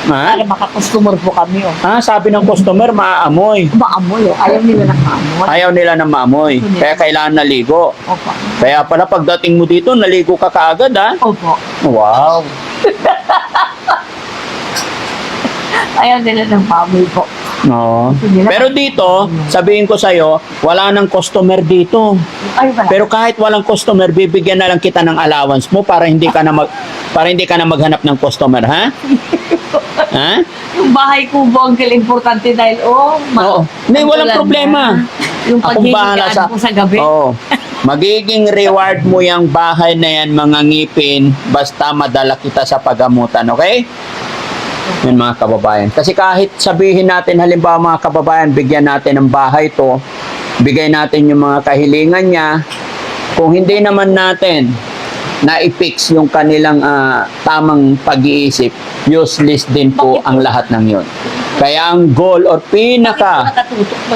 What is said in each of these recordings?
Ha? Para makakustomer po kami, oh. Ah, sabi ng customer, maaamoy. Maamoy, oh. Ayaw nila ng maamoy. Ayaw nila na maamoy. Kaya kailangan naligo. Opo. Kaya pala pagdating mo dito, naligo ka kaagad, ha? Opo. Wow. Ayaw nila ng maamoy po. No. Pero dito, sabihin ko sa'yo, wala nang customer dito. Ay, wala. Pero kahit walang customer, bibigyan na lang kita ng allowance mo para hindi ka na maghanap ng customer, ha? Ha? Yung bahay ko po, Uncle, importante dahil, Oo. Hindi, walang tulad problema. na, yung Akong bahala paghihigaan ko sa gabi. Oo. Magiging reward mo yung bahay na yan, mga ngipin, basta madala kita sa pagamutan, okay? Yun, mga kababayan. Kasi kahit sabihin natin, halimbawa mga kababayan, bigyan natin ng bahay to, bigay natin yung mga kahilingan niya, kung hindi naman natin na-fix yung kanilang tamang pag-iisip, useless din po ang lahat ng yun. Kaya ang goal or pinaka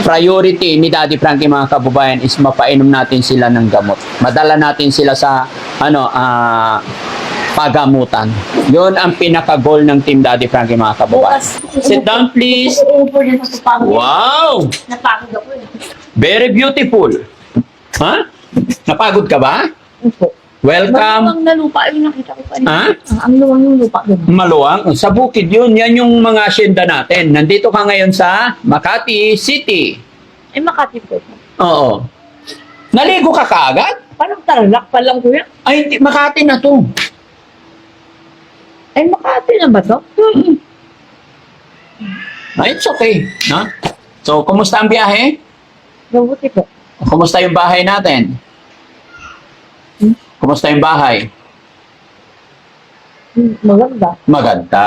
priority ni Daddy Frankie, mga kababayan, is mapainom natin sila ng gamot. Madala natin sila sa pagamutan. Yun ang pinaka-goal ng Team Daddy Frankie, mga kababayan. Sit down, please. Wow! Napagod ako eh. Very beautiful. Ha? Napagod ka ba? Opo. Welcome. Maluwang na lupa yung nakita ko kanina. Ha? Ang luwang yung lupa doon. Maluwang? Sa bukid yun. Yan yung mga asyenda natin. Nandito ka ngayon sa Makati City. Eh, Makati po. Oo. Naligo ka kaagad? Parang Tarlac pa lang, kuya. Ay, hindi. Makati na to. Ay, Makati na ba to? Ay, it's okay. No? So, kumusta ang biyahe? Mabuti po. Kumusta yung bahay natin? Kumusta yung bahay? Maganda. Maganda.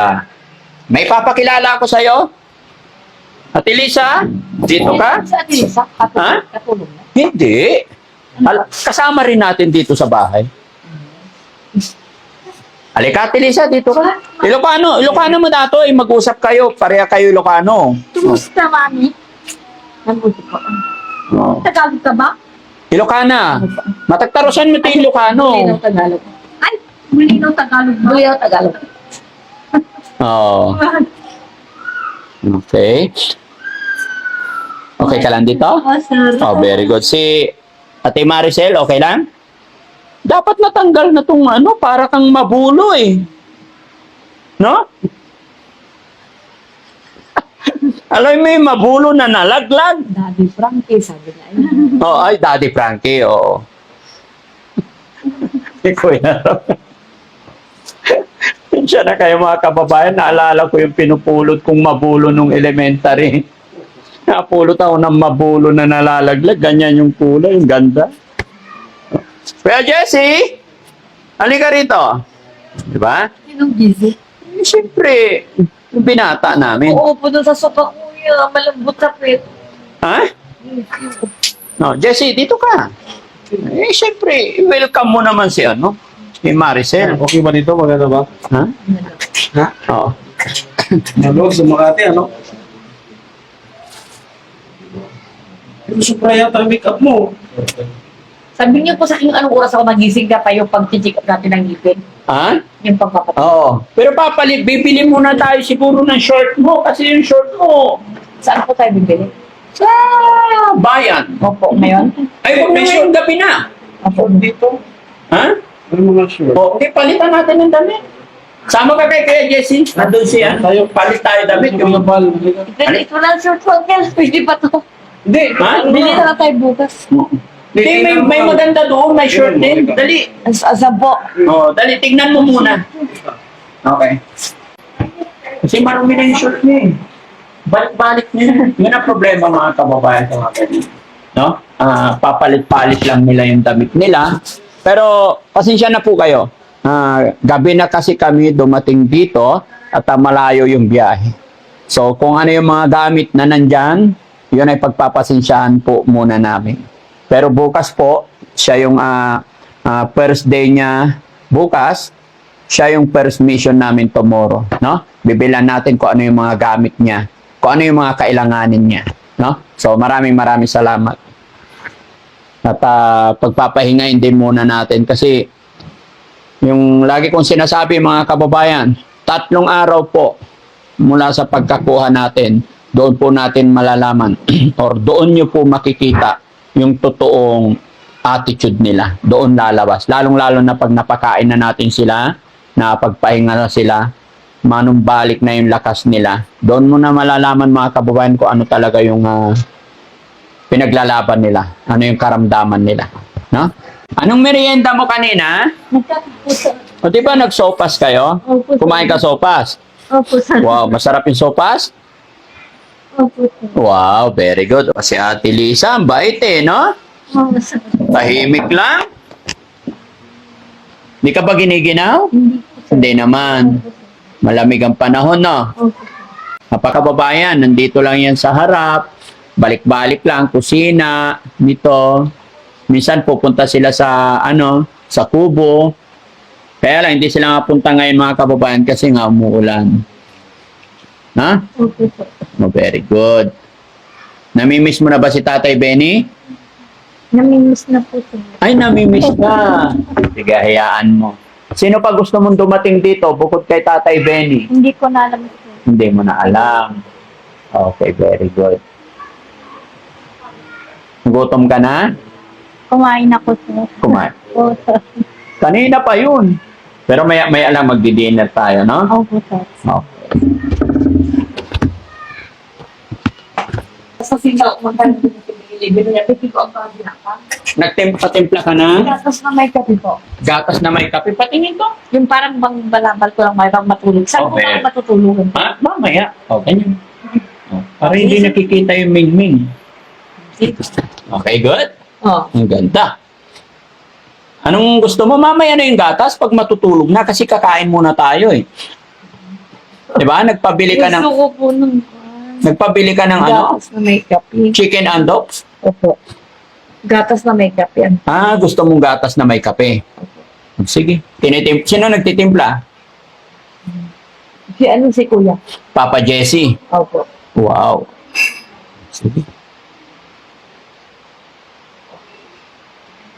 May papakilala ako sa'yo? Ate Lisa, dito ka? Sa atin, sa Ha? katulong na. Hindi. Kasama rin natin dito sa bahay. Halika, Ate Lisa, dito ka. Ilocano mo dato, mag-usap kayo. Pareha kayo Ilocano. Kumusta, mami? Mabuti po. Oh. Tagalog ka ba? Ilocana. Matagtarosan mo ito yung Ilocano. Mulinaw Tagalog. Ay, mulinaw Tagalog ba? Mulinaw Tagalog. Oh. Okay. Okay ka lang dito? Oh, sir. Oh, very good. Si Ate Maricel, okay lang? Dapat natanggal na tong para kang mabulo eh. No? Alam mo yung mabulo na nalaglag? Daddy Frankie, sabi na yun. Oh, ay, Daddy Frankie, oo. Kuya Ram. Siya na kayo mga kababayan, naalala ko yung pinupulot kong mabulo nung elementary. Napulot ako ng mabulo na nalalaglag, ganyan yung kulay, yung ganda. Kuya Jessie, halika rito. Diba? Sinong busy? Eh, siyempre, yung binata namin. Oo po doon sa sopa, kuya. Malambot sa pet. Ha? No, Jessie, dito ka. Eh, siyempre, welcome mo naman si si Maricel. Okay ba dito? Maganda ba? Ha? Ha? Oo. Maluwag sa Makati, ano? Pero supra yata ang make-up mo. Sabi niyo po sa akin anong oras ako magising ka tayo pag check up natin ng ngipin. Ha? Yung pagpapatak. Oo. Pero papalit, bibili muna tayo siguro ng short mo kasi yung short mo Saan po tayo bibili? sa bayan. Opo, ngayon? Ay, huwag na ngayong gabi na. Opo. Dito. Ha? Ano mga sure? O, okay, palitan natin ng damit. Sama ka kay Kuya Jessie. Nandun siya. Tayo. Palit tayo damit. Yung Yung... bal. Ito lang short ko, Kel. Pwede pa to. Hindi. Ha? Bili na lang tayo bukas. Hindi, may maganda doon. May short din. Dali. Asa po. Oh, dali, tignan mo muna. Okay. Kasi marumi na yung short niya eh. Balik-balik niya. Yun ang problema mga kababayan sa mga ganyan. No? Papalit-palit lang nila yung damit nila. Pero, pasensya na po kayo. Gabi na kasi kami dumating dito at malayo yung biyahe. So, kung ano yung mga gamit na nandyan, yun ay pagpapasensyahan po muna namin. Pero bukas po, siya yung first day niya bukas, siya yung first mission namin tomorrow, no? Bibilan natin kung ano yung mga gamit niya, kung ano yung mga kailanganin niya, no? So maraming salamat. At pagpapahingain din muna natin kasi yung lagi kong sinasabi mga kababayan, 3 araw po mula sa pagkakuha natin, doon po natin malalaman or doon nyo po makikita yung totoong attitude nila. Doon lalabas. Lalong-lalo na pag napakain na natin sila, napagpahinga na sila, manumbalik na yung lakas nila. Doon mo na malalaman mga kababayan ko ano talaga yung pinaglalaban nila. Ano yung karamdaman nila. No? Anong merienda mo kanina? O di ba nagsopas kayo? Opo, sir. Kumain ka sopas? Opo, sir. Wow, masarap yung sopas? Opo, sir. Wow, very good. Si Ate Lisa, ang bait no? Opo, sir. Tahimik lang. Hindi ka ba giniginaw? Hindi po, sir. Hindi naman. Opo, sir. Malamig ang panahon, no? Opo, sir. Kapakababayan, nandito lang yan sa harap. Balik-balik lang, kusina, nito. Minsan pupunta sila sa, sa kubo. Kaya lang, hindi sila mapunta ngayon mga kababayan kasi nga umuulan. Ha? Opo, sir. Oh, very good. Namimiss mo na ba si Tatay Benny? Namimiss na po, sir. Ay, namimiss ka. Sige, hayaan mo. Sino pa gusto mong dumating dito bukod kay Tatay Benny? Hindi ko na alam, sir. Hindi mo na alam. Okay, very good. Gutom ka na? Kumain ako, sir. Kumain. Opo, sir. Kanina pa yun. Pero may alam magdi-dinner tayo, no? Opo, sir. Okay. Sa singaw, magkano din yung pinili niya. Piti ko ang pagdinaka. Nagtimpla ka na? Tapos na may kape po. Gatas na may kape. Patingin to. Yung parang bang balabal ko lang may bang matulog. Saan ko Okay. lang matutulugan? Ha? Mamaya. O, ganyan. O, para hindi nakikita yung mingming. Okay, good? Oh. Ang ganda. Anong gusto mo? Mamaya na yung gatas pag matutulog na kasi kakain muna tayo eh. Diba? Nagpabili ka ng Gusto ko po nung nagpabili ka ng gatas na may kape. chicken and dogs? Opo. Gatas na may kape. Yan. Ah, gusto mong gatas na may kape. Sige. Sino nagtitimpla? Si ano si kuya? Papa Jesse. Opo. Wow. Sige.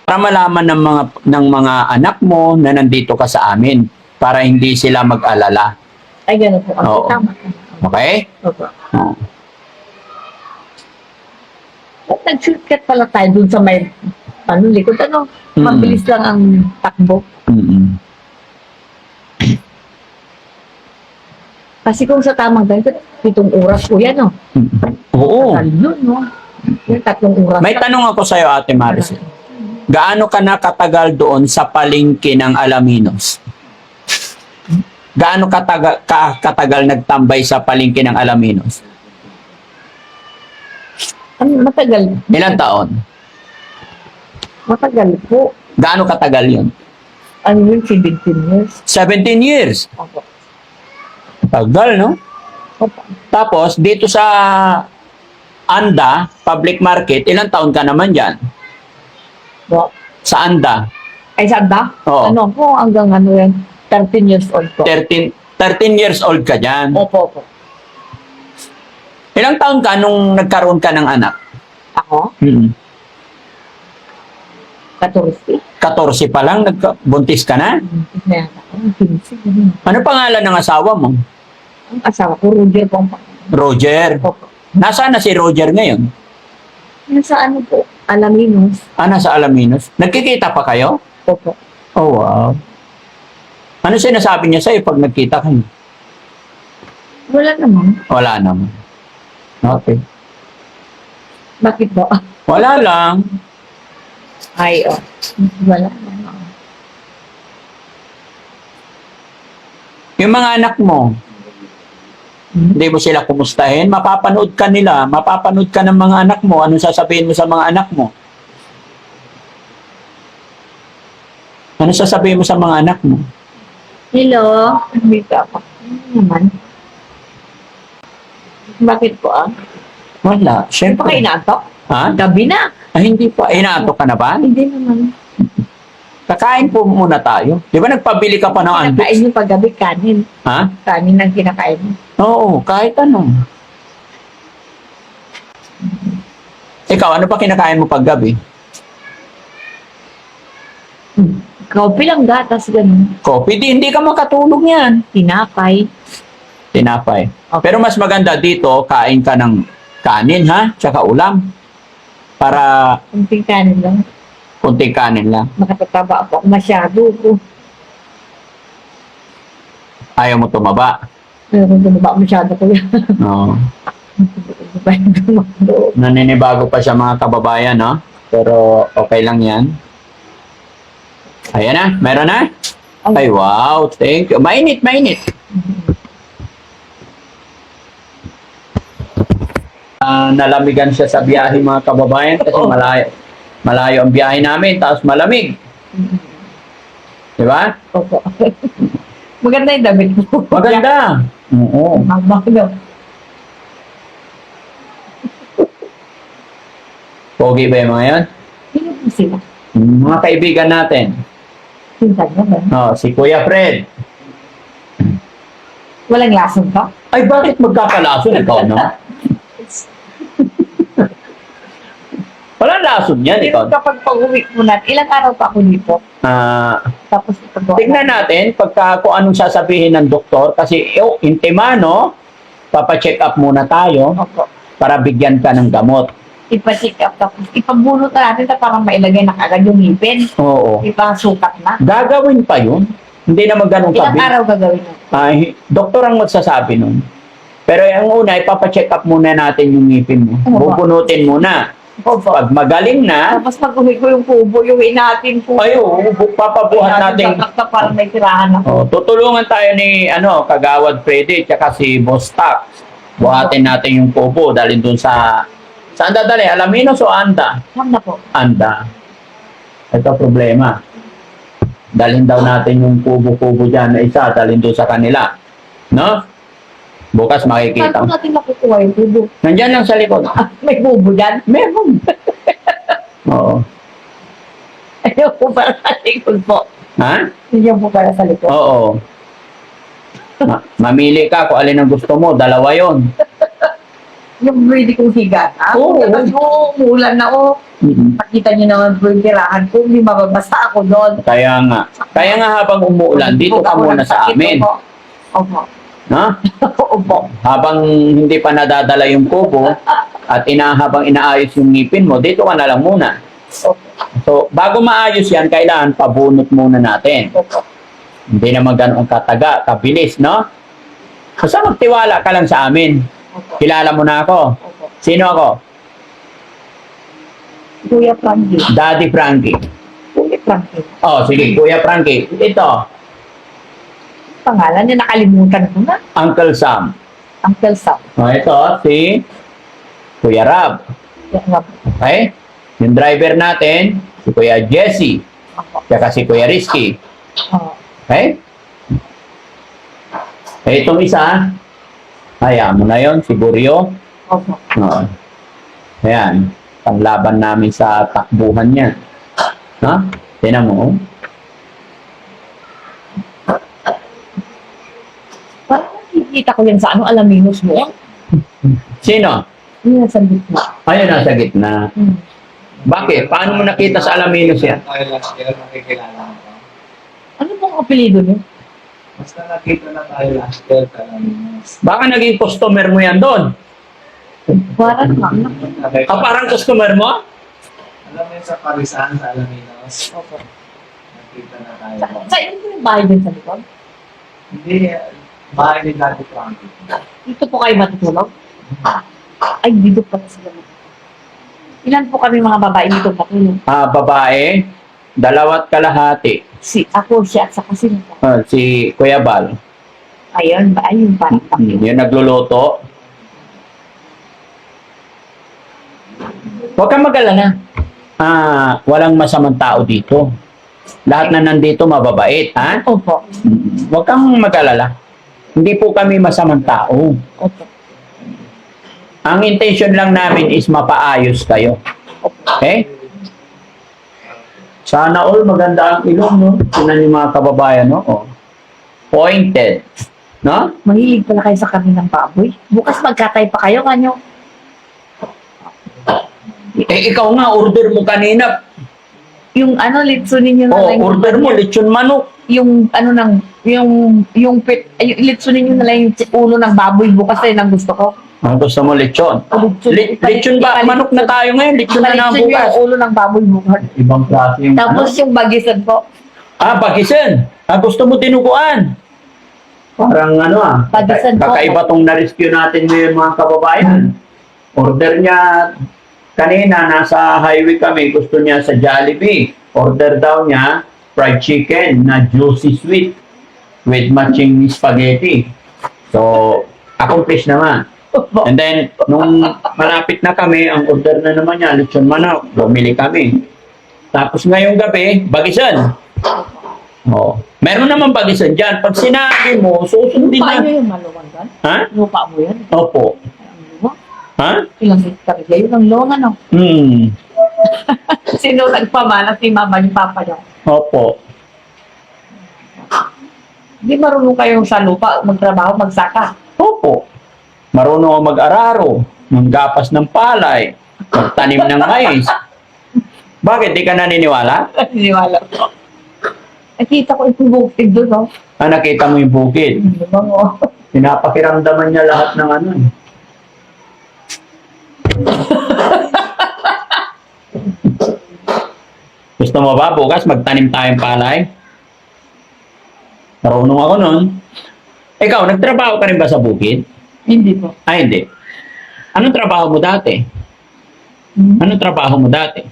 Para malaman ng mga anak mo na nandito ka sa amin para hindi sila mag-alala. Ay, gano'n po. Oo. Tama ka. Okay? Opo. Oo. At nag-shortcut pala tayo dun sa may likod. Ano? Mm. Mabilis lang ang takbo. Mm-mm. Kasi kung sa tamang ganito, 7 oras po yan, no? Mm-mm. Oo. Tagal yun, no? Yung 3 oras. May tanong ako sa'yo, Ate Maricel. Gaano ka nakatagal doon sa palengke ng Alaminos? Gaano katagal nagtambay sa palengke ng Alaminos? Ano, matagal. Ilang taon? Matagal po. Gaano katagal yun? Ano yun, 17 years. 17 years. Opo. Tagal, no? Opo. Tapos, dito sa Anda, public market, ilang taon ka naman dyan? Opo. Sa Anda, Ay, saan ba? Oo. Ano po, hanggang ano yan, 13 years old po. 13 years old ka dyan. Opo, opo. Ilang taon ka nung nagkaroon ka ng anak? Ako, Hmm. 14. 14 pa lang, buntis ka na? Na yata ako, 15. ganun. Ano pangalan ng asawa mo? Ang asawa ko, Roger po ang pangalan. Roger. Opo. Nasaan na si Roger ngayon? Nasa ano po, Alaminos. Ah, nasa Alaminos. Nagkikita pa kayo? Opo. Oh, wow. Ano sinasabi niya sa'yo pag nagkita kayo? Wala naman. Wala naman. Okay. Bakit po? Wala lang. Ay, oh. Wala naman. Yung mga anak mo, hindi mo sila kumustahin, mapapanood ka nila, mapapanood ka ng mga anak mo, anong sasabihin mo sa mga anak mo? Ano sasabihin mo sa mga anak mo? Hello? Dito ako. Ano naman? Bakit po ah? Wala. Hindi pa Siyempre. kayo inaantok? Ha? Gabi na. Ay, hindi pa. Inaatok ka na ba? Hindi naman. Kakain po muna tayo. Di ba nagpabili ka pa ng Kinakain antics? niyo pag gabi, kanin. Ha? Kanin ang kinakain niyo. Oo, kahit ano. Ikaw, ano pa kinakain mo pag gabi? Coffee lang gatas, ganun. Coffee, hindi ka makatulog yan. Tinapay. Tinapay. Okay. Pero mas maganda dito, kain ka ng kanin, ha? Tsaka ulam. Para Kunting kanin lang. kunting kanin lang. Nakatataba ako masyado ko. Ayaw mo tumaba. Ayoko tumaba masyado ko yan. No. Naninibago pa siya mga kababayan, no? Pero okay lang yan. Ayan na, meron na? Ay, wow, thank you. Mainit, mainit. Nalamigan siya sa biyahe mga kababayan kasi Oo. malayo. Malayo ang biyahe namin, tapos malamig. Di ba? Opo. Maganda yung damit mo. Maganda. Oo. Maganda. Pogi ba yung mga yan? Sino po sila? Mga kaibigan natin. Sintan mo ba? Oh, si Kuya Fred. Walang lason ka? Ay, bakit magkakalason ikaw, no? Walang lason yan, ikaw. Pero kapag pag-uwi mo natin, ilang araw pa ako dito? Tapos ipagawa Tignan natin pagka kung anong sasabihin ng doktor kasi intima, no? Papacheck up muna tayo Opo. para bigyan ka ng gamot. Ipa-check up tapos ipabunot na natin na parang mailagay na kagad yung ngipin. Oo. Ipasukat na. Gagawin pa yun. Hindi naman ganun Ilang kabi. araw gagawin mo? Ay, doktor ang magsasabi nun. Pero yung una, ipapacheck up muna natin yung ngipin mo. Oo. Bubunutin muna. Opo. Pag magaling na, Tapos pag-uwi ko yung kubo, yung natin po. ay, papabuhat natin. Sa parang may tirahan na. Oh, tutulungan tayo ni Kagawad Freddy tsaka si Boss Tax. Buhatin natin yung kubo dahil dun sa saan dadali? Alaminos o Anda? Saan na po? Anda. Ito problema. Dalhin daw natin yung kubo-kubo dyan na isa, dalhin doon sa kanila. No? Bukas Saan makikita. po natin makukuha yung kubo? Nandyan lang sa likod. Ah, may kubo dyan? Meron. Oo. Ayaw po para sa likod po. Ha? Hindi po para sa likod. Oo. Mamili ka kung alin ang gusto mo. Dalawa yon. Yung pwede kong higa. Oo. Kasi umulan na ako. Makita niyo naman po yung tirahan ko. Hindi mababasa ako doon. Kaya nga. Kaya nga habang umuulan, dito ka muna sa amin. Opo. Ha? Opo. Habang hindi pa nadadala yung kubo at habang inaayos yung ngipin mo, dito ka na lang muna. Opo. So, bago maayos yan, kailangan pabunot muna natin. Opo. Hindi naman ganun kataga, kabilis, no? Basta magtiwala ka lang sa amin. Opo. Kilala mo na ako. Opo. Sino ako? Kuya Frankie. Daddy Frankie. Kuya Frankie. Oh, sige, Kuya Frankie. Ito, Pangalan niya nakalimutan ko na. Uncle Sam. Uncle Sam. Oh, ito, si Kuya Rab. Okay? Yung driver natin, si Kuya Jesse. Opo. Tsaka si Kuya Rizky. Oo. Okay? Eh, itong isa, hayaan mo na yon, si Buryo. Opo. Oo. Ayan, panglaban namin sa takbuhan niya. Ha? Tinan mo. Oh. Parang nakikita ko yan sa Alaminos mo. Sino? Yung nasa gitna. Ayun, nasa gitna. Hmm. Bakit? Paano mo nakita sa Alaminos yan? Tayo last year, nakikilala mo ba? Ano pong apelido niyo? Basta nakita na tayo last year, Kalaminos. Baka naging customer mo yan doon. Parang lang. Parang customer mo? Alam mo yun sa Parisan, sa Alaminos. Opo. Nakita na tayo. Sa inyo po yung bahay din sa likod? Hindi, bahay ni Daddy Frankie. Dito po kayo matutulog? Ay, dito pa sila matutulog. Ilan po kami mga babae dito matulog? Babae, 2 kalahati. Ako, siya, at saka sino po? Si Kuya Bal. Ayun, ba? Ayun, parang takyo. Yung nagluluto. Huwag kang mag-alala. Walang masamang tao dito. Lahat na nandito mababait, ha? Opo. Huwag kang mag-alala. Hindi po kami masamang tao. Opo. Ang intention lang namin is mapaayos kayo. Okay? Sana all maganda ang ilong, no? Tingnan yung mga kababayan, no? Oh. Pointed. No? Mahilig pala kayo sa kami ng baboy. Bukas magkatay pa kayo, kanyo. Eh, ikaw nga, order mo kanina. Yung ano, litsunin nyo na Oh, lang. yung- order mo, lechon manok. Yung ano ng, yung litsunin nyo na lang yung ulo ng baboy bukas na yun ang gusto ko. Ang gusto mo, lechon. Lechon ba? Ipalit- Manok na tayo ngayon. Lechon na na Palitsun nyo bukas. yung ulo ng baboy bukas. Ibang klase yung Tapos yung bagisan po. bagisan. Gusto mo tinuguan. Parang Bagisan po. kakaiba tong na-rescue natin ngayon mga kababayan. Order niya, kanina nasa highway kami, gusto niya sa Jollibee. Order daw niya fried chicken na juicy sweet with matching spaghetti. So, accomplish naman. And then, nung malapit na kami, ang order na naman niya, lechon manok. Bumili kami. Tapos ngayong gabi, bagisan. Oh. Meron naman bagisan dyan. Pag sinabi mo, susundin Lupa nyo na. yung maluwang doon? Ha? Lupa mo yan? Opo. Ang luwa. Ha? Ilang hektar kayo ng luwang ano? Sino nagpamana? Si mama ni papa niyo. Opo. Hindi marunong kayong sa lupa, magtrabaho, magsaka. Opo. Marunong ako mag-araro, manggapas ng palay, magtanim ng mais. Bakit? Di ka naniniwala? Naniniwala ko. Nakita ko yung bukid doon, no? Nakita mo yung bukid. Lumang, oh. Pinapakiramdaman niya lahat ng ano. Gusto mo ba bukas magtanim tayong palay? Marunong ako nun. Ikaw, nagtrabaho ka rin ba sa bukid? Hindi po. Ay, hindi. Anong trabaho mo dati? Anong trabaho mo dati?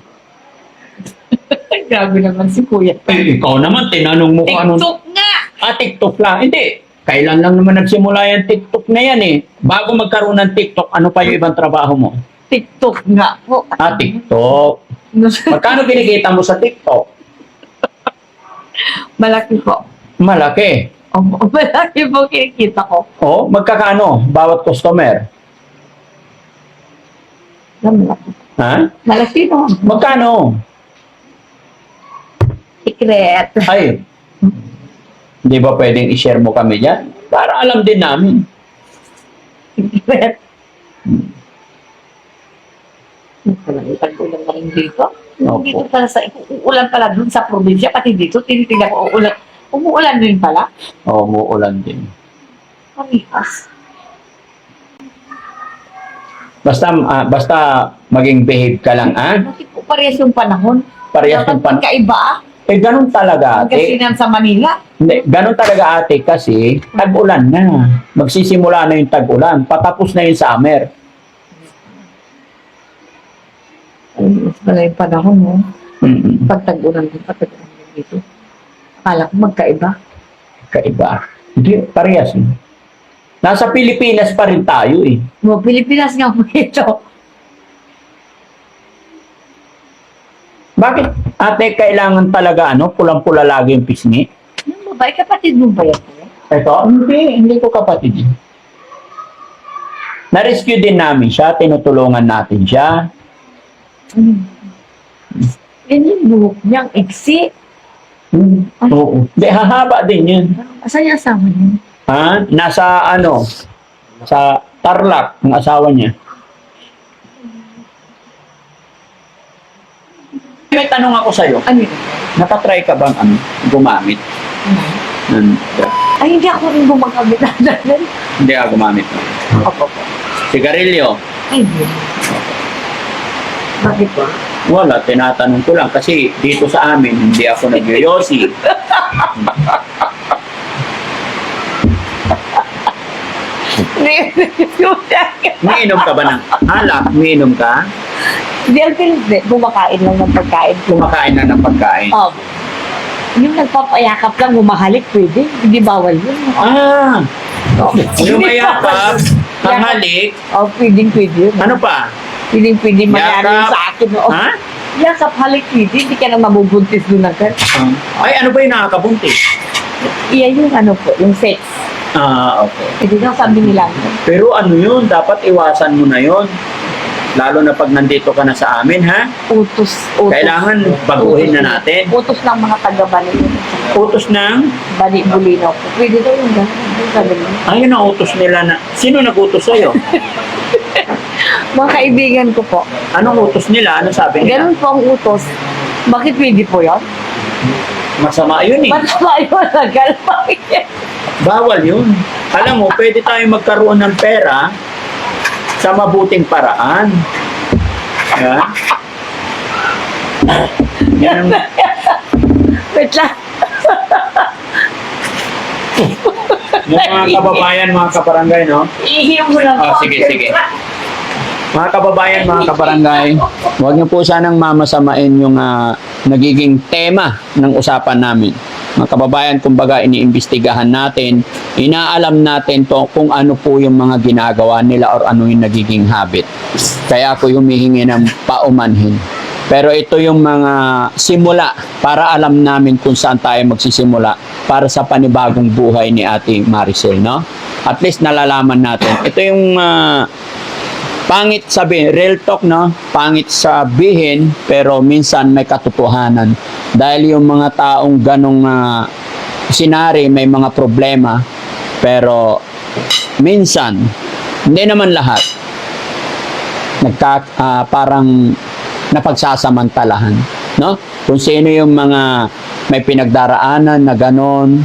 Grabe naman si kuya. Ikaw naman, tinanong mo kung anong... TikTok nga! TikTok lang. Hindi. Kailan lang naman nagsimula yung TikTok na yan eh. Bago magkaroon ng TikTok, ano pa yung ibang trabaho mo? TikTok nga po. TikTok. Magkano kinikita mo sa TikTok? Malaki po. Malaki. Opo, malaki po kinikita ko. Oh, magkakano bawat customer? Malaki. Ha? Malaki no? Magkano? Secret. Ay, hindi ba pwedeng i-share mo kami dyan? Para alam din namin. Secret. Tag-ulan na rin dito. Opo. Dito pala sa, uulan pala dun sa probinsya, pati dito, tinitingnan ko uulan. Umuulan din pala. Oo, umuulan din. Pamikas. Basta maging behave ka lang, ha? Bakit po parehas yung panahon? Parehas yung Dapat panahon. magkaiba ah. Ganun talaga, ate. Pagkasinan sa Manila. Hindi, ganun talaga, ate, kasi tag-ulan na. Magsisimula na yung tag-ulan. Patapos na yung summer. Ay, mas pala yung panahon mo. Mm-mm. Pag tag-ulan din, pag tag-ulan din dito. Akala ko magkaiba. Kaiba. Hindi, parehas. Nasa Pilipinas pa rin tayo, eh. Mo, Pilipinas nga po ito. Bakit, ate, kailangan talaga, pulang-pula lagi yung pisngi? Yung babae, kapatid mo ba yan? Ito, hindi ko kapatid. Na-rescue din namin siya, tinutulungan natin siya. Yan yung buhok niyang iksi. Oo. Hindi, hahaba din yun. Asan yung asawa niya? Ha? Nasa, sa Tarlac, ang asawa niya. May tanong ako sa'yo. Ano yun? Nakatry ka bang gumamit? Ng Ay, hindi ako rin gumagamit na dalan. Hindi ka gumamit. Opo po. Sigarilyo? Ay, hindi. Bakit po? Wala, tinatanong ko lang. Kasi dito sa amin, hindi ako nagyoyosi. Umiinom ka ba ng alak? Umiinom ka? Hindi, hindi. Kumakain lang ng pagkain. Kumakain na ng pagkain. Yung nagpapayakap lang, humahalik, pwede. Hindi bawal yun. Yung mayakap, ang halik, Pwede yun. ano pa? Pwede mangyari Yakap. sa akin. Oo. Ha? Yakap, halik, pwede. Hindi ka na mabubuntis doon agad. Ay, ano ba yung nakakabuntis? Iyan yung ano po, yung sex. Okay. Hindi na sabi nila. Pero ano yun, dapat iwasan mo na yun. Lalo na pag nandito ka na sa amin, ha? Utos. Kailangan baguhin na natin. Utos ng mga taga-bali. Utos ng... Bali-bulino po. Pwede daw yung gano'n. Sabi nila. Ayun ang utos nila na... Sino nag-utos sa'yo? Mga kaibigan ko po. Anong utos nila? Ano sabi nila? Ganun po ang utos. Bakit pwede po yun? Masama yun eh. Ba't ba yun? Nagalma Bawal yun. Alam mo, pwede tayong magkaroon ng pera sa mabuting paraan. Yeah. Yan ang- Wait lang. yung mga kababayan, mga kabarangay, no? Ihiyo mo lang Oh, sige, sige. Mga kababayan, mga kabarangay, huwag niyo po sanang mamasamain yung nagiging tema ng usapan namin. Mga kababayan, kumbaga iniimbestigahan natin, inaalam natin to kung ano po yung mga ginagawa nila or ano yung nagiging habit. Kaya ako humihingi ng paumanhin. Pero ito yung mga simula para alam namin kung saan tayo magsisimula para sa panibagong buhay ni Ate Maricel, no? At least nalalaman natin. Ito yung pangit sabihin, real talk, no? Pangit sabihin, pero minsan may katotohanan. Dahil yung mga taong ganong sinari, may mga problema, pero minsan, hindi naman lahat, parang napagsasamantalahan, no? Kung sino yung mga may pinagdaraanan na ganon,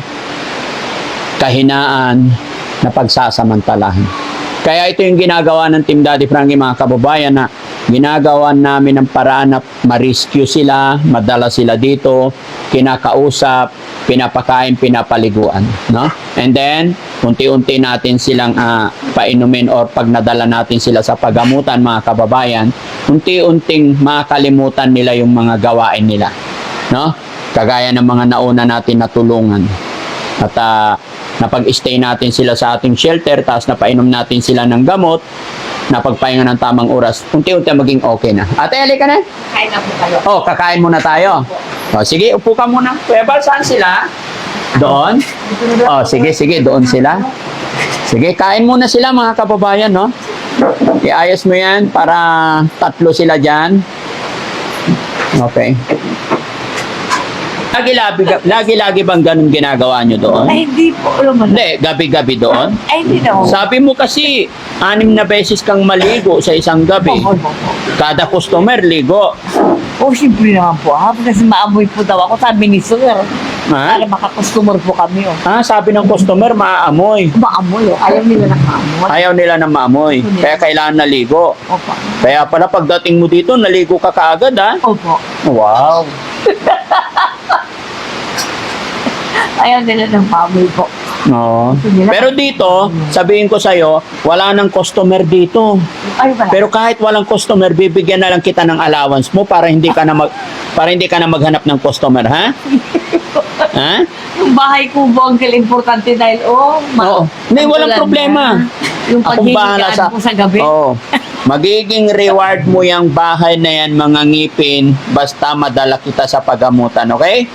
kahinaan, napagsasamantalahan. Kaya ito yung ginagawa ng Team Daddy Frankie, mga kababayan, na ginagawa namin ng paraan na ma-rescue sila, madala sila dito, kinakausap, pinapakain, pinapaliguan, no? And then, unti-unti natin silang painumin or pag nadala natin sila sa pagamutan, mga kababayan, unti-unting makalimutan nila yung mga gawain nila, no? Kagaya ng mga nauna natin natulungan. At napag-stay natin sila sa ating shelter, tapos napainom natin sila ng gamot, napagpahinga ng tamang oras, unti-unti maging okay na. Ate, halika na. Kain na po kayo. Oh, kakain muna tayo. Oh, sige, upo ka muna. Kuya Bal, saan sila? Doon? Oh, sige, sige, doon sila. Sige, kain muna sila, mga kababayan, no? Iayos mo yan para tatlo sila dyan. Okay. Lagi bang ganun ginagawa nyo doon? Ay, hindi po. Alam mo na. Hindi, gabi-gabi doon. Ay, hindi na. Sabi mo kasi, 6 na beses kang maligo sa isang gabi. Kada customer, ligo. Oh, siyempre naman po. Kasi maamoy po daw ako. Sabi ni Sir. Ha? Para makakustomer po kami. Oh. Sabi ng customer, maaamoy. Maamoy. Oh. Ayaw nila ng maamoy. Ayaw nila na maamoy. Kaya kailangan naligo. Opo. Kaya pala pagdating mo dito, naligo ka kaagad, ha? Opo. Wow. Ayaw nila ng maamoy po. No. Pero dito, sabihin ko sa'yo, wala nang customer dito. Ay, wala. Pero kahit walang customer, bibigyan na lang kita ng allowance mo para hindi ka na maghanap ng customer, ha? Ha? Yung bahay ko po, Uncle, importante dahil, Oo. Hindi, walang problema. Yung Akong bahala paghihigaan po sa gabi. Oo. Magiging reward mo yung bahay na yan, mga ngipin, basta madala kita sa pagamutan, okay?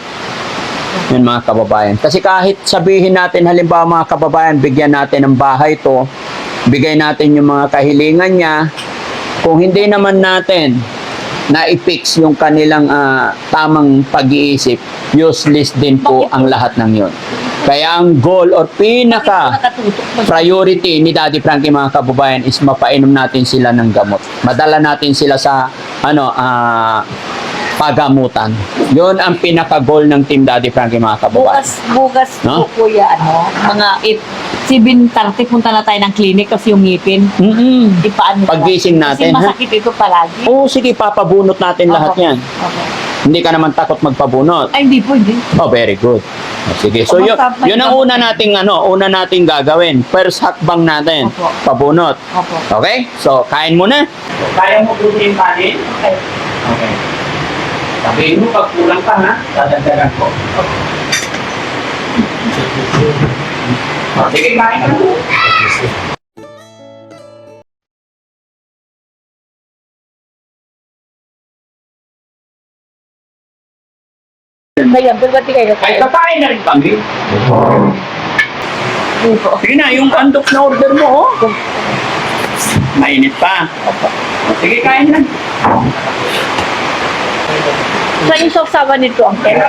Yun, mga kababayan. Kasi kahit sabihin natin, halimbawa mga kababayan, bigyan natin ng bahay to, bigay natin yung mga kahilingan niya, kung hindi naman natin na-fix yung kanilang tamang pag-iisip, useless din po ang lahat ng yun. Kaya ang goal or pinaka priority ni Daddy Frankie, mga kababayan, is mapainom natin sila ng gamot. Madala natin sila sa pagamutan. Yun ang pinaka-goal ng Team Daddy Frankie, mga kababayan. Bukas No? po kuya, mga 7:30 punta na tayo ng clinic kasi yung ngipin. Ipaano Paggising natin, kasi ha? masakit ito palagi. Oo, sige, papabunot natin lahat yan. Okay. Hindi ka naman takot magpabunot. Ay, hindi po, hindi. Oh, very good. Sige. So, yun ang una nating gagawin. First hakbang natin. Opo. Pabunot. Opo. Okay? So, kain muna. Kaya mo butin yung kanin? Okay. Okay. Sabihin mo, pag kulang ka, ha? Dadagdagan ko. Sige, kain ka. Ngayon, pero ba't di kayo Ay, kakain na rin kami. Hindi po. Sige na, yung andok na order mo, oh. Mainit pa. Sige, kain na. So, yung sausawan nito, Uncle?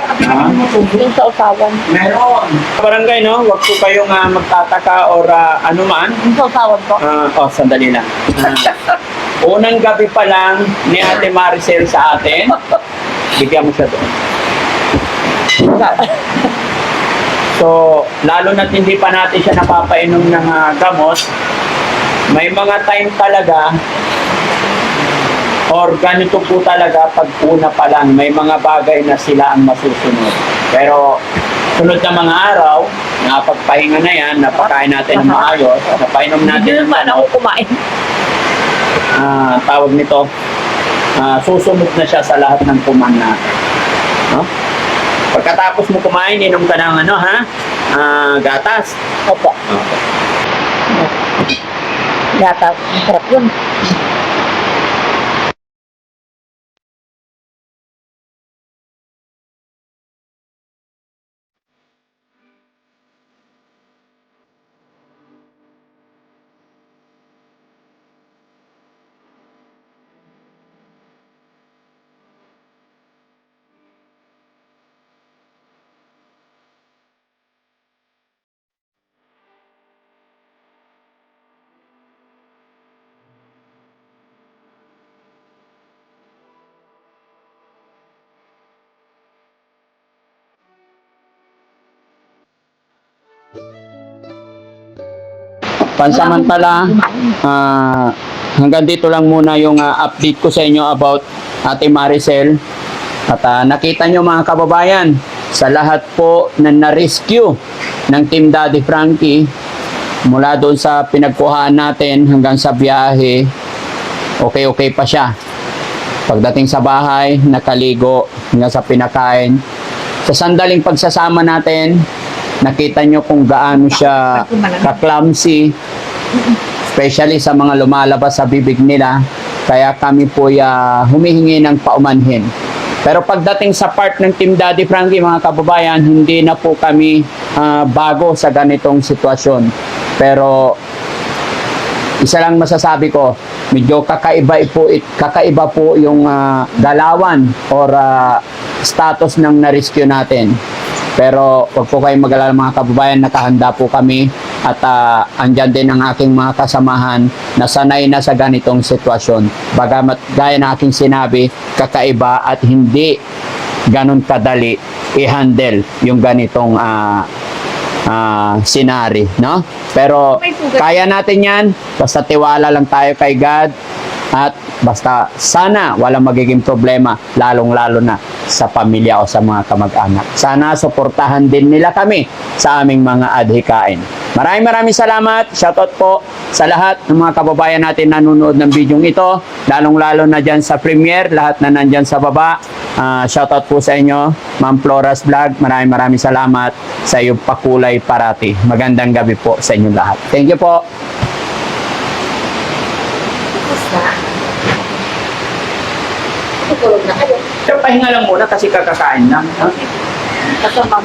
Yung sausawan. Meron. Barangay, no? Huwag po kayong magtataka or anuman. Yung sausawan po. Sandali lang. Unang gabi pa lang ni Ate Maricel sa atin, bigyan mo siya doon. So, lalo na hindi pa natin siya napapainom ng gamot, may mga time talaga, or ganito po talaga pag una pa lang, may mga bagay na sila ang masusunod. Pero, sunod na mga araw, napagpahinga na yan, napakain natin ng maayos, napainom Hindi natin, naman ako kumain. tawag nito, susunod na siya sa lahat ng kuman natin. No? Pagkatapos mo kumain, inom ka ng gatas. Opo. Gatas. Masarap yun. Pansamantala, hanggang dito lang muna yung update ko sa inyo about Ate Maricel. At nakita nyo mga kababayan, sa lahat po na na-rescue ng Team Daddy Frankie, mula doon sa pinagkuhaan natin hanggang sa biyahe, okay pa siya. Pagdating sa bahay, nakaligo hanggang sa pinakain. Sa sandaling pagsasama natin, nakita nyo kung gaano siya ka-clumsy, especially sa mga lumalabas sa bibig nila. Kaya kami po humihingi ng paumanhin. Pero pagdating sa part ng Team Daddy Frankie, mga kababayan, hindi na po kami bago sa ganitong sitwasyon. Pero isa lang masasabi ko, medyo kakaiba po yung galawan or status ng na-rescue natin. Pero huwag po kayong mag-alala mga kababayan, nakahanda po kami at andyan din ang aking mga kasamahan na sanay na sa ganitong sitwasyon. Bagamat gaya na aking sinabi, kakaiba at hindi ganun kadali i-handle yung ganitong scenario, no? Pero kaya natin yan, basta tiwala lang tayo kay God at basta sana walang magiging problema, lalong-lalo na sa pamilya o sa mga kamag-anak. Sana suportahan din nila kami sa aming mga adhikain. Maraming salamat. Shoutout po sa lahat ng mga kababayan natin na nanonood ng video ito, lalong-lalo na dyan sa premiere, lahat na nandyan sa baba. Shoutout po sa inyo, Ma'am Flora's Vlog. Maraming salamat sa iyong pakulay parati. Magandang gabi po sa inyo lahat. Thank you po. Tutulog na kayo. Pero pahinga lang muna kasi kakakain lang. Kasama